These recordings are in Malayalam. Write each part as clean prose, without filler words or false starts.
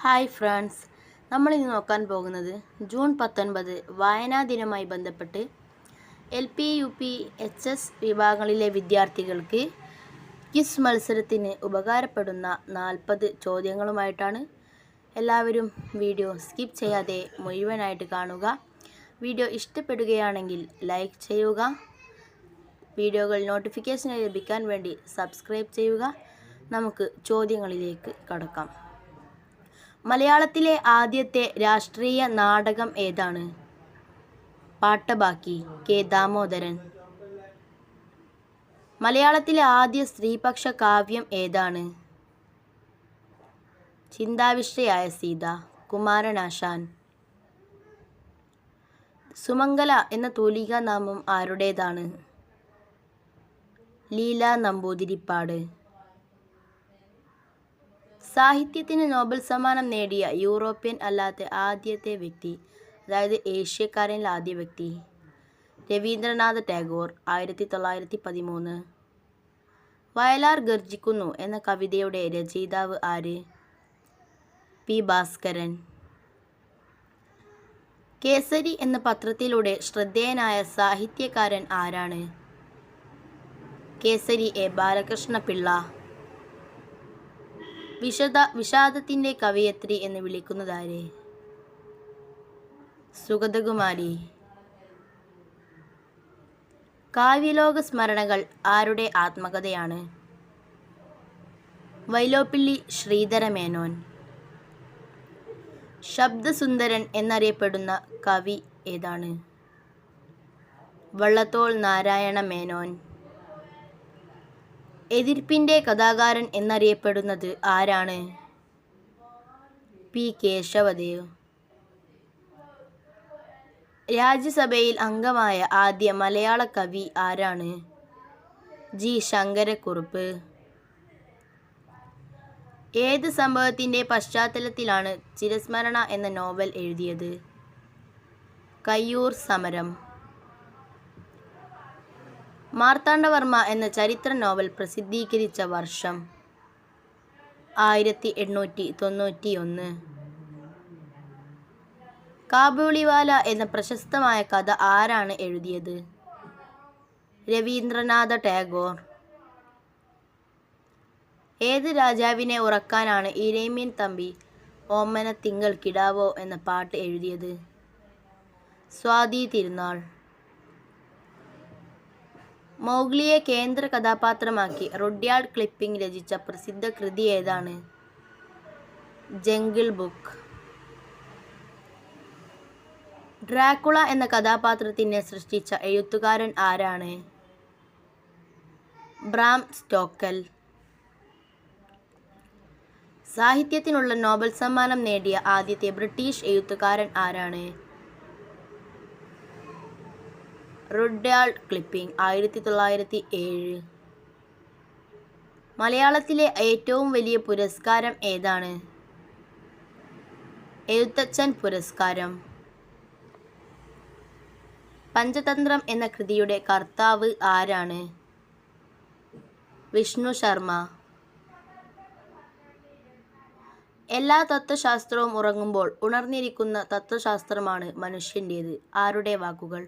ഹായ് ഫ്രണ്ട്സ്, നമ്മളിന്ന് നോക്കാൻ പോകുന്നത് ജൂൺ 19 വായനാ ദിനവുമായി ബന്ധപ്പെട്ട് LP, UP, HS വിഭാഗങ്ങളിലെ വിദ്യാർത്ഥികൾക്ക് ക്വിസ് മത്സരത്തിന് ഉപകാരപ്പെടുന്ന 40 ചോദ്യങ്ങളുമായിട്ടാണ്. എല്ലാവരും വീഡിയോ സ്കിപ്പ് ചെയ്യാതെ മുഴുവനായിട്ട് കാണുക. വീഡിയോ ഇഷ്ടപ്പെടുകയാണെങ്കിൽ ലൈക്ക് ചെയ്യുക. വീഡിയോകൾ നോട്ടിഫിക്കേഷനായി ലഭിക്കാൻ വേണ്ടി സബ്സ്ക്രൈബ് ചെയ്യുക. നമുക്ക് ചോദ്യങ്ങളിലേക്ക് കടക്കാം. മലയാളത്തിലെ ആദ്യത്തെ രാഷ്ട്രീയ നാടകം ഏതാണ്? പാട്ടബാക്കി, കെ ദാമോദരൻ. മലയാളത്തിലെ ആദ്യ സ്ത്രീപക്ഷ കാവ്യം ഏതാണ്? ചിന്താവിഷ്ടയായ സീത, കുമാരനാശാൻ. സുമംഗല എന്ന തൂലികാനാമം ആരുടേതാണ്? ലീല നമ്പൂതിരിപ്പാട്. സാഹിത്യത്തിന് നോബൽ സമ്മാനം നേടിയ യൂറോപ്യൻ അല്ലാത്ത ആദ്യത്തെ വ്യക്തി, അതായത് ഏഷ്യക്കാരനിൽ ആദ്യ വ്യക്തി, രവീന്ദ്രനാഥ ടാഗോർ, 1913. വയലാർ ഗർജിക്കുന്നു എന്ന കവിതയുടെ രചയിതാവ് ആര്? പി. ഭാസ്കരൻ. കേസരി എന്ന പത്രത്തിലൂടെ ശ്രദ്ധേയനായ സാഹിത്യകാരൻ ആരാണ്? കേസരി എ. ബാലകൃഷ്ണപിള്ള. വിഷാദത്തിൻ്റെ കവയത്രി എന്ന് വിളിക്കുന്നതാരെ? സുഗതകുമാരി. കാവ്യലോക സ്മരണകൾ ആരുടെ ആത്മകഥയാണ്? വൈലോപ്പിള്ളി ശ്രീധരമേനോൻ. ശബ്ദസുന്ദരൻ എന്നറിയപ്പെടുന്ന കവി ഏതാണ്? വള്ളത്തോൾ നാരായണ മേനോൻ. എതിർപ്പിൻ്റെ കഥാകാരൻ എന്നറിയപ്പെടുന്നത് ആരാണ്? പി. കേശവദേവ്. രാജ്യസഭയിൽ അംഗമായ ആദ്യ മലയാള കവി ആരാണ്? ജി. ശങ്കരക്കുറുപ്പ്. ഏത് സംഭവത്തിൻ്റെ പശ്ചാത്തലത്തിലാണ് ചിരസ്മരണ എന്ന നോവൽ എഴുതിയത്? കയ്യൂർ സമരം. മാർത്താണ്ഡവർമ്മ എന്ന ചരിത്ര നോവൽ പ്രസിദ്ധീകരിച്ച വർഷം? 1891. കാബൂളിവാല എന്ന പ്രശസ്തമായ കഥ ആരാണ് എഴുതിയത്? രവീന്ദ്രനാഥ ടാഗോർ. ഏത് രാജാവിനെ ഉറക്കാനാണ് ഇരയിമ്മൻ തമ്പി ഓമനത്തിങ്കൾ കിടാവോ എന്ന പാട്ട് എഴുതിയത്? സ്വാതി തിരുനാൾ. മൗഗ്ലിയെ കേന്ദ്ര കഥാപാത്രമാക്കി റുഡ്യാർഡ് കിപ്ലിംഗ് രചിച്ച പ്രസിദ്ധ കൃതി ഏതാണ്? Jungle book. ഡ്രാക്കുള എന്ന കഥാപാത്രത്തിനെ സൃഷ്ടിച്ച എഴുത്തുകാരൻ ആരാണ്? ബ്രാം സ്റ്റോക്കൽ. സാഹിത്യത്തിനുള്ള നോബൽ സമ്മാനം നേടിയ ആദ്യത്തെ ബ്രിട്ടീഷ് എഴുത്തുകാരൻ ആരാണ്? Rudyard Kipling, 1907. മലയാളത്തിലെ ഏറ്റവും വലിയ പുരസ്കാരം ഏതാണ്? എഴുത്തച്ഛൻ പുരസ്കാരം. പഞ്ചതന്ത്രം എന്ന കൃതിയുടെ കർത്താവ് ആരാണ്? വിഷ്ണു ശർമ്മ. എല്ലാ തത്വശാസ്ത്രവും ഉറങ്ങുമ്പോൾ ഉണർന്നിരിക്കുന്ന തത്വശാസ്ത്രമാണ് മനുഷ്യൻ്റേത്. ആരുടെ വാക്കുകൾ?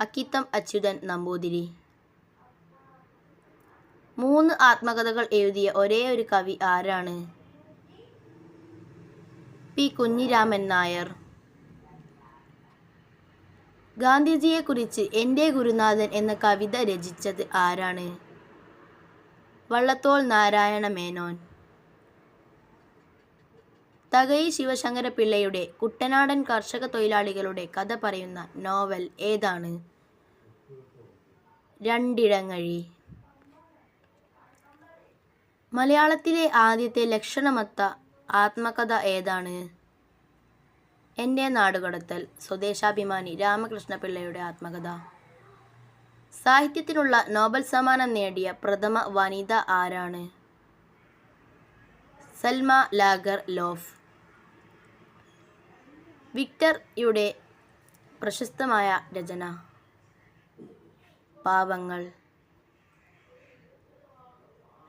അക്കിത്തം അച്യുതൻ നമ്പൂതിരി. 3 ആത്മകഥകൾ എഴുതിയ ഒരേയൊരു കവി ആരാണ്? പി. കുഞ്ഞിരാമൻ നായർ. ഗാന്ധിജിയെക്കുറിച്ച് എൻ്റെ ഗുരുനാഥൻ എന്ന കവിത രചിച്ചത് ആരാണ്? വള്ളത്തോൾ നാരായണ മേനോൻ. തകഴി ശിവശങ്കരപിള്ളയുടെ കുട്ടനാടൻ കർഷക തൊഴിലാളികളുടെ കഥ പറയുന്ന നോവൽ ഏതാണ്? രണ്ടിടങ്ങഴി. മലയാളത്തിലെ ആദ്യത്തെ ലക്ഷണമൊത്ത ആത്മകഥ ഏതാണ്? എൻ്റെ നാടുകടത്തൽ, സ്വദേശാഭിമാനി രാമകൃഷ്ണപിള്ളയുടെ ആത്മകഥ. സാഹിത്യത്തിനുള്ള നോബൽ സമ്മാനം നേടിയ പ്രഥമ വനിത ആരാണ്? Salma lager loaf. വിക്ടർ യുടെ പ്രശസ്തമായ രചന? പാവങ്ങൾ.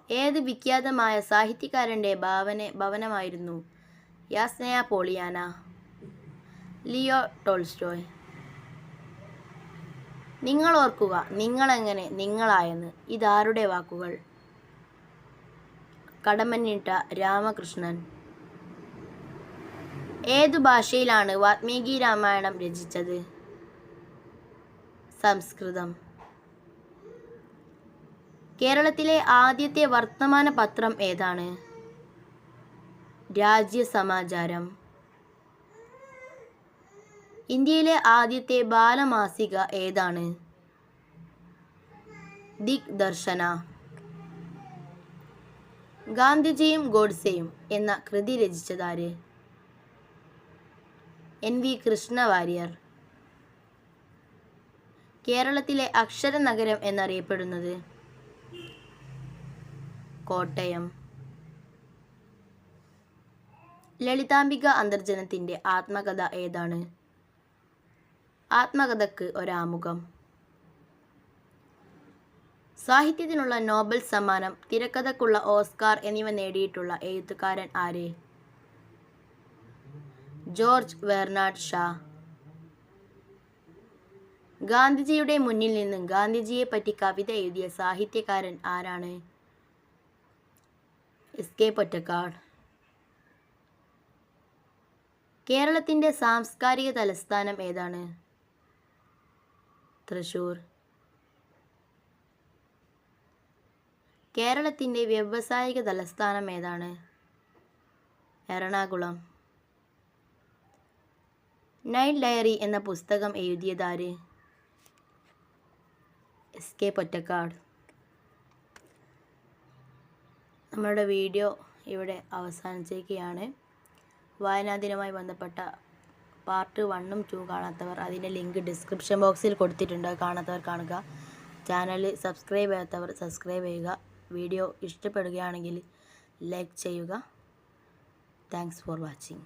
ഏത് വിഖ്യാതമായ സാഹിത്യകാരൻ്റെ ഭവനമായിരുന്നു യാസ്നയ പോളിയാന, ലിയോ ടോൾസ്റ്റോയ്. നിങ്ങൾ ഓർക്കുക, നിങ്ങളെങ്ങനെ നിങ്ങളായെന്ന്. ഇതാരുടെ വാക്കുകൾ? കടമ്മനിട്ട രാമകൃഷ്ണൻ. ഏതു ഭാഷയിലാണ് വാത്മീകി രാമായണം രചിച്ചത്? സംസ്കൃതം. കേരളത്തിലെ ആദ്യത്തെ വർത്തമാന പത്രം ഏതാണ്? രാജ്യസമാചാരം. ഇന്ത്യയിലെ ആദ്യത്തെ ബാലമാസിക ഏതാണ്? ദിഗ്ദർശന. ഗാന്ധിജിയും ഗോഡ്സെയും എന്ന കൃതി രചിച്ചതാര്? NV കൃഷ്ണവാര്യർ. കേരളത്തിലെ അക്ഷര നഗരം എന്നറിയപ്പെടുന്നത്? കോട്ടയം. ലളിതാംബിക അന്തർജനത്തിൻ്റെ ആത്മകഥ ഏതാണ്? ആത്മകഥക്ക് ഒരാമുഖം. സാഹിത്യത്തിനുള്ള നോബൽ സമ്മാനം, തിരക്കഥയ്ക്കുള്ള ഓസ്കാർ എന്നിവ നേടിയിട്ടുള്ള എഴുത്തുകാരൻ ആര്? George Bernard Shaw. ഗാന്ധിജിയുടെ മുന്നിൽ നിന്ന് ഗാന്ധിജിയെ പറ്റി കവിത എഴുതിയ സാഹിത്യകാരൻ ആരാണ്? SK പൊറ്റക്കാട്. കേരളത്തിൻ്റെ സാംസ്കാരിക തലസ്ഥാനം ഏതാണ്? തൃശ്ശൂർ. കേരളത്തിൻ്റെ വ്യാവസായിക തലസ്ഥാനം ഏതാണ്? എറണാകുളം. നൈൽ ഡയറി എന്ന പുസ്തകം എഴുതിയതാര്? SK പൊറ്റക്കാട്. നമ്മളുടെ വീഡിയോ ഇവിടെ അവസാനിച്ചിരിക്കുകയാണ്. വായനാ ദിനവുമായി ബന്ധപ്പെട്ട പാർട്ട് 1ഉം 2 കാണാത്തവർ അതിൻ്റെ ലിങ്ക് ഡിസ്ക്രിപ്ഷൻ ബോക്സിൽ കൊടുത്തിട്ടുണ്ട്. കാണാത്തവർ കാണുക. ചാനൽ സബ്സ്ക്രൈബ് ചെയ്യാത്തവർ സബ്സ്ക്രൈബ് ചെയ്യുക. വീഡിയോ ഇഷ്ടപ്പെടുകയാണെങ്കിൽ ലൈക്ക് ചെയ്യുക. Thanks for watching.